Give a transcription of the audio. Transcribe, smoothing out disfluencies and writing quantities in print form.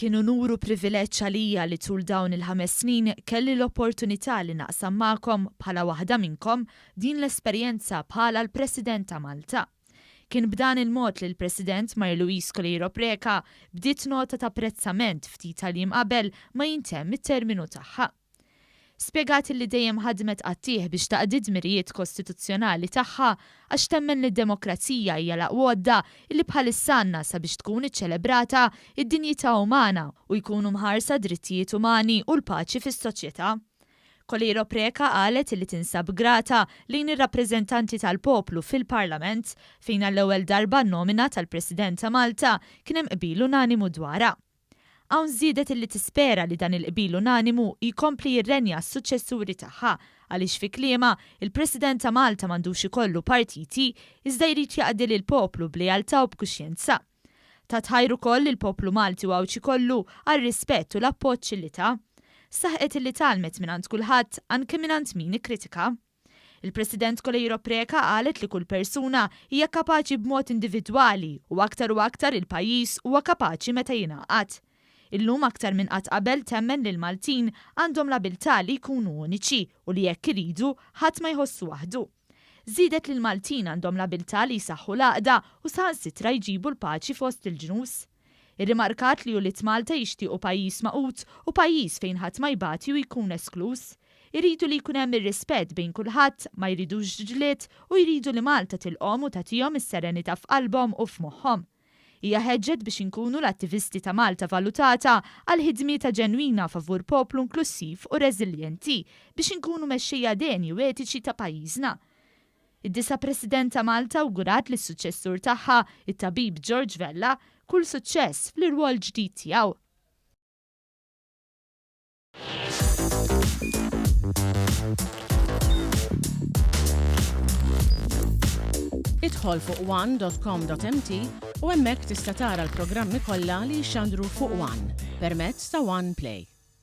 Kienu nuru privileġġ għalija li tul dawn il-5 snin kelli l-opportunità li naqsam magħkom bħala waħda minnkom din l-esperjenza bħala l-President ta' Malta. Kien b'dan il-mod li l-President Mary-Louise Colleiro Preca bdiet nota ta' apprezzament ftit tal-jiem qabel ma jintemm it-terminu tagħha. Spjegat li dejjem ħadmet qattih biex taqdi dmirijiet kostituzzjonali tagħha għax temmen li d-demokrazija hija l-aqwa li bħalissanna sabiex tkun iċċelebrata id-dinjità umana u jkunu mħarsa drittijiet umani u l-paċi fis-soċjetà. Colleiro Preca qalet li tinsab grata lejn ir-rappreżentanti tal-poplu fil-Parlament fejn għall-ewwel darba n-nomina tal-President ta' Malta kien hemm qbil unanimu dwarha. Hawn żiedet illi tispera li dan il-qbil unanimu jkompli jirrenja s-suċċessuri tagħha għaliex fi kliema il-President ta' Malta m'għandux ikollu partiti iżda jrid jaqdi lill-poplu b'lealtà u b'kuxjenza. Ta' tħajru koll il-poplu Malti u għawċ ikollu għar-rispett u l-appoġġ li ta' saħqet illi talmet mingħand kulħadd anke mingħand min ikkritika. Il-President Colleiro Preca qalet li kull persuna hija kapaċi b'mod individwali u aktar il-pajjiż huwa kapaċi meta jingħaqad. Illum aktar minn qatt qabel temmen li l-Maltin għandhom l-abilità li jkunu uniċi u li jekk iridu ħadd ma jħossu waħdu. Żiedet li l-Maltin għandhom l-abilità li jsaħħu l-għaqda u saħansitra jġibu l-paċi fost il-ġnus. Irrimarkat li uliet Malta jixtiequ pajjiż maqut u pajjiż fejn ħadd ma jbati u jkun esklus. Iridu li jkun hemm ir-rispett bejn kulħadd ma jridux ġlied u jridu li Malta tilqom u tagħtihom is-serenità f'qalbhom u f'moħħhom. Hija ħeġġet biex inkunu l-attivisti ta' Malta valutata għal ħidmieta ġenwina favur poplu inklusiv u reżiljenti biex inkunu mexxejja deni u etiċi ta' pajjiżna. Id-disa President ta' Malta awgurat lis suċċessur tagħha, it-tabib George Vella, kull suċċess fl-irwol ġdid tiegħu. Idħol fuq one.com.mt u hemmhekk tista' tara l-programmi kollha li jxandru fuq One permezz ta' One Play.